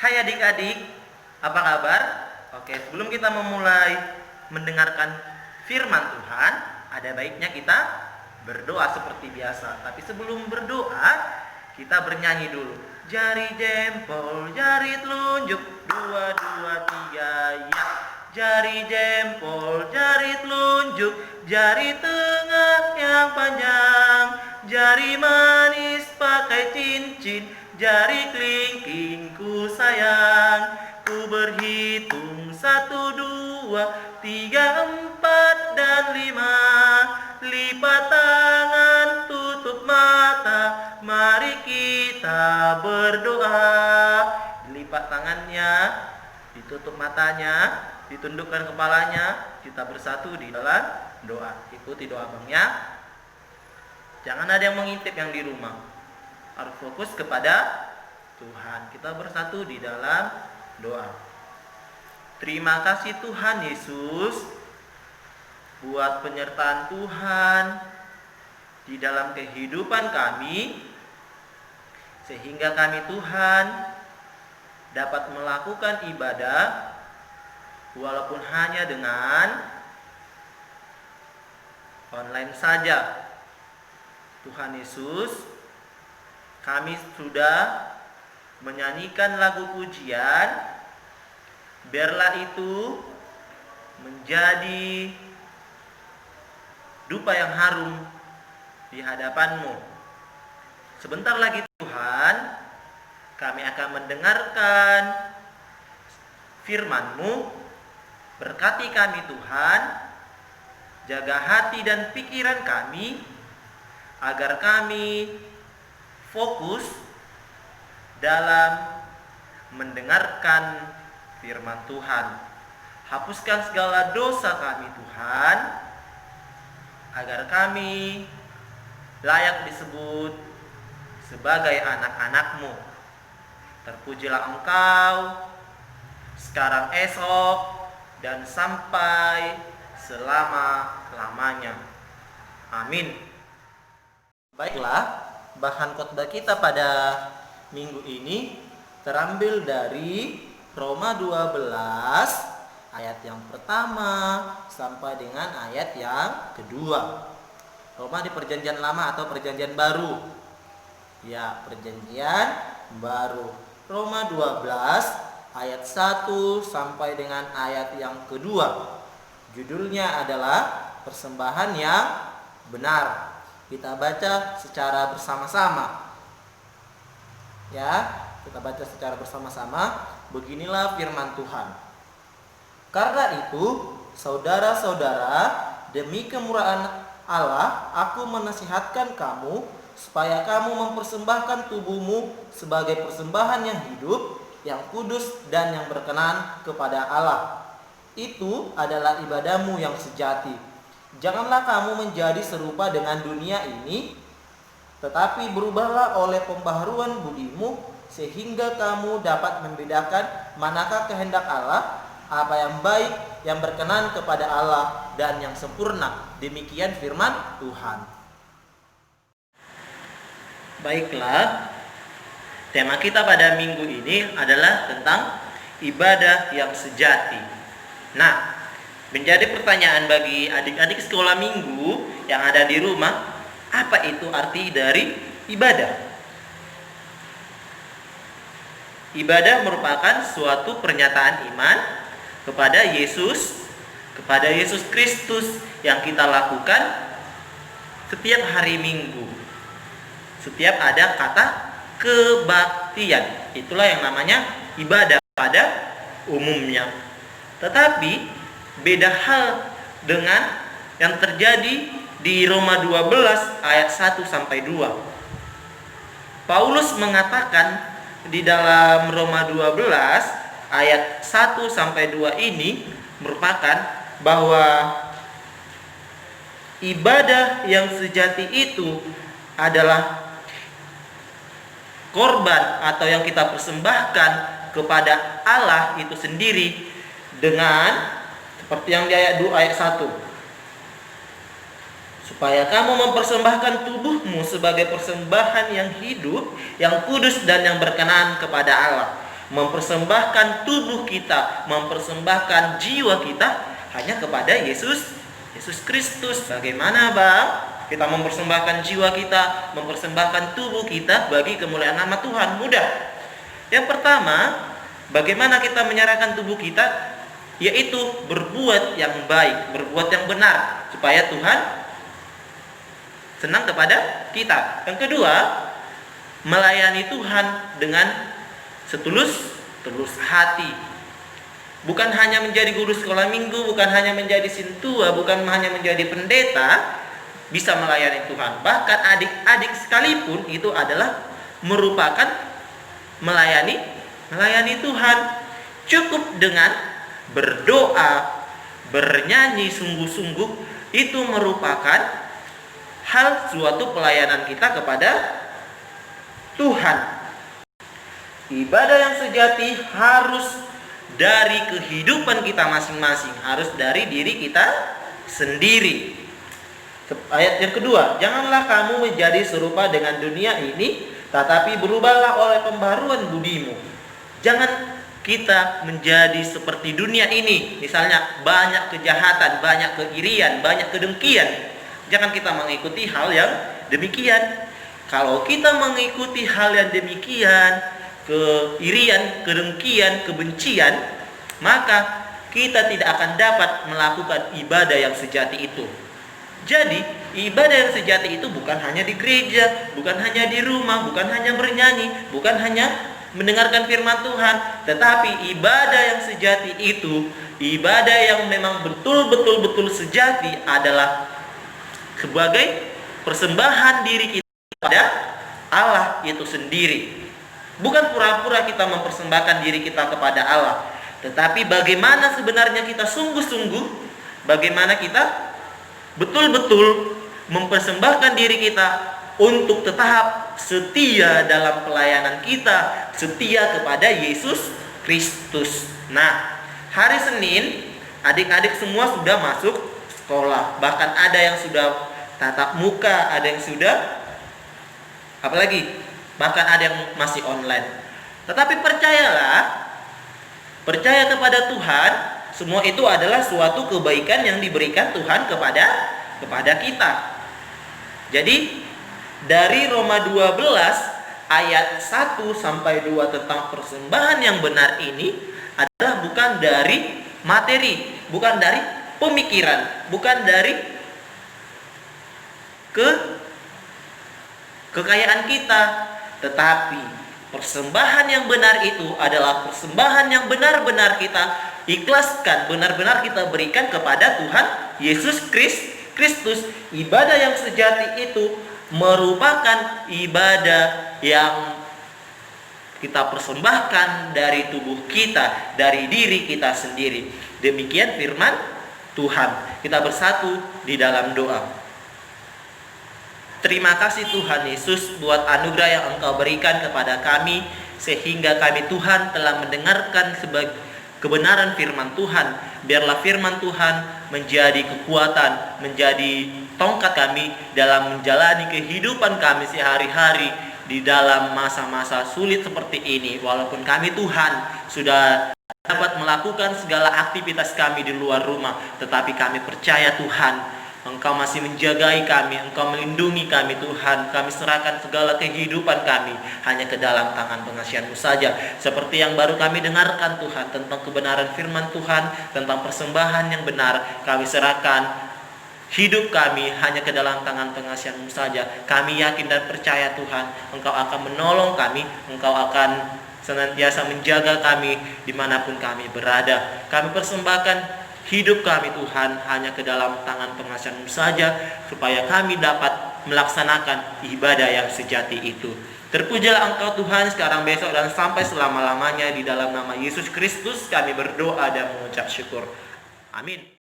Hai adik-adik, apa kabar? Oke, sebelum kita memulai mendengarkan firman Tuhan, ada baiknya kita berdoa seperti biasa. Tapi sebelum berdoa, kita bernyanyi dulu. Jari jempol, jari telunjuk, dua, dua, tiga, ya. Jari jempol, jari telunjuk, jari tengah yang panjang, jari manis pakai cincin, jari kelingking ku sayang. Ku berhitung 1, 2, 3, 4, dan 5. Lipat tangan, tutup mata, mari kita berdoa. Dilipat tangannya, ditutup matanya, ditundukkan kepalanya, kita bersatu di dalam doa. Ikuti doa abangnya. Jangan ada yang mengintip yang di rumah. Harus fokus kepada Tuhan. Kita bersatu di dalam doa. Terima kasih Tuhan Yesus buat penyertaan Tuhan di dalam kehidupan kami, sehingga kami Tuhan dapat melakukan ibadah walaupun hanya dengan online saja. Tuhan Yesus, kami sudah menyanyikan lagu pujian. Biarlah itu menjadi dupa yang harum di hadapan-Mu. Sebentar lagi Tuhan, kami akan mendengarkan firman-Mu. Berkati kami Tuhan, jaga hati dan pikiran kami, agar kami fokus dalam mendengarkan firman Tuhan. Hapuskan segala dosa kami Tuhan, agar kami layak disebut sebagai anak-anak-Mu. Terpujilah Engkau sekarang, esok, dan sampai selama-lamanya. Amin. Baiklah, bahan khotbah kita pada minggu ini terambil dari Roma 12 ayat yang pertama sampai dengan ayat yang kedua. Roma di perjanjian lama atau perjanjian baru? Ya, perjanjian baru. Roma 12 ayat 1 sampai dengan ayat yang kedua. Judulnya adalah persembahan yang benar. Kita baca secara bersama-sama. Ya, kita baca secara bersama-sama. Beginilah firman Tuhan. Karena itu, saudara-saudara, demi kemurahan Allah, aku menasihatkan kamu supaya kamu mempersembahkan tubuhmu sebagai persembahan yang hidup, yang kudus, dan yang berkenan kepada Allah. Itu adalah ibadahmu yang sejati. Janganlah kamu menjadi serupa dengan dunia ini, tetapi berubahlah oleh pembaharuan budimu, sehingga kamu dapat membedakan manakah kehendak Allah, apa yang baik, yang berkenan kepada Allah, dan yang sempurna. Demikian firman Tuhan. Baiklah, tema kita pada minggu ini adalah tentang ibadah yang sejati. Nah, menjadi pertanyaan bagi adik-adik sekolah minggu yang ada di rumah, apa itu arti dari ibadah? Ibadah merupakan suatu pernyataan iman kepada Yesus Kristus yang kita lakukan setiap hari Minggu. Setiap ada kata kebaktian, itulah yang namanya ibadah pada umumnya. Tetapi beda hal dengan yang terjadi di Roma 12 ayat 1 sampai 2. Paulus mengatakan di dalam Roma 12 ayat 1 sampai 2 ini merupakan bahwa ibadah yang sejati itu adalah korban atau yang kita persembahkan kepada Allah itu sendiri dengan seperti yang di ayat 2 ayat 1. Supaya kamu mempersembahkan tubuhmu sebagai persembahan yang hidup, yang kudus, dan yang berkenan kepada Allah. mempersembahkan tubuh kita, mempersembahkan jiwa kita hanya kepada Yesus Kristus. Bagaimana Bang? Kita mempersembahkan jiwa kita, mempersembahkan tubuh kita bagi kemuliaan nama Tuhan. Mudah. Yang pertama, bagaimana kita menyerahkan tubuh kita? Yaitu berbuat yang baik, berbuat yang benar, supaya Tuhan senang kepada kita. Yang kedua, melayani Tuhan dengan setulus hati. Bukan hanya menjadi guru sekolah minggu, bukan hanya menjadi sintua, bukan hanya menjadi pendeta bisa melayani Tuhan. Bahkan adik-adik sekalipun itu adalah merupakan melayani Tuhan. Cukup dengan berdoa, bernyanyi sungguh-sungguh, itu merupakan hal suatu pelayanan kita kepada Tuhan. Ibadah yang sejati harus dari kehidupan kita masing-masing, harus dari diri kita sendiri. Ayat yang kedua, janganlah kamu menjadi serupa dengan dunia ini, tetapi berubahlah oleh pembaruan budimu. Jangan kita menjadi seperti dunia ini. Misalnya banyak kejahatan, banyak keirian, banyak kedengkian. Jangan kita mengikuti hal yang demikian. Kalau kita mengikuti hal yang demikian, keirian, kedengkian, kebencian, maka kita tidak akan dapat melakukan ibadah yang sejati itu. Jadi, ibadah yang sejati itu bukan hanya di gereja, bukan hanya di rumah, bukan hanya bernyanyi, bukan hanya mendengarkan firman Tuhan, tetapi ibadah yang sejati itu, ibadah yang memang betul-betul sejati adalah sebagai persembahan diri kita kepada Allah itu sendiri. Bukan pura-pura kita mempersembahkan diri kita kepada Allah, tetapi bagaimana sebenarnya kita sungguh-sungguh, bagaimana kita betul-betul mempersembahkan diri kita untuk tetap setia dalam pelayanan kita, setia kepada Yesus Kristus. Nah, hari Senin adik-adik semua sudah masuk sekolah. Bahkan ada yang sudah tatap muka, ada yang sudah apalagi, bahkan ada yang masih online. Tetapi percayalah, percaya kepada Tuhan, semua itu adalah suatu kebaikan yang diberikan Tuhan kepada kita. Jadi dari Roma 12 ayat 1 sampai 2 tentang persembahan yang benar ini adalah bukan dari materi, bukan dari pemikiran, bukan dari kekayaan kita, tetapi persembahan yang benar itu adalah persembahan yang benar-benar kita ikhlaskan, benar-benar kita berikan kepada Tuhan Yesus Kristus. Ibadah yang sejati itu merupakan ibadah yang kita persembahkan dari tubuh kita, dari diri kita sendiri. Demikian firman Tuhan. Kita bersatu di dalam doa. Terima kasih Tuhan Yesus buat anugerah yang Engkau berikan kepada kami, sehingga kami Tuhan telah mendengarkan sebagai kebenaran firman Tuhan. Biarlah firman Tuhan menjadi kekuatan, menjadi tongkat kami dalam menjalani kehidupan kami sehari-hari di dalam masa-masa sulit seperti ini. Walaupun kami Tuhan sudah dapat melakukan segala aktivitas kami di luar rumah, tetapi kami percaya Tuhan, Engkau masih menjagai kami, Engkau melindungi kami Tuhan. Kami serahkan segala kehidupan kami hanya ke dalam tangan pengasihan-Mu saja. Seperti yang baru kami dengarkan Tuhan tentang kebenaran firman Tuhan, tentang persembahan yang benar, kami serahkan hidup kami hanya ke dalam tangan pengasihan-Mu saja. Kami yakin dan percaya Tuhan, Engkau akan menolong kami, Engkau akan senantiasa menjaga kami dimanapun kami berada. Kami persembahkan hidup kami Tuhan hanya ke dalam tangan pengasihan-Mu saja, supaya kami dapat melaksanakan ibadah yang sejati itu. Terpujilah Engkau Tuhan sekarang, besok, dan sampai selama-lamanya. Di dalam nama Yesus Kristus kami berdoa dan mengucap syukur. Amin.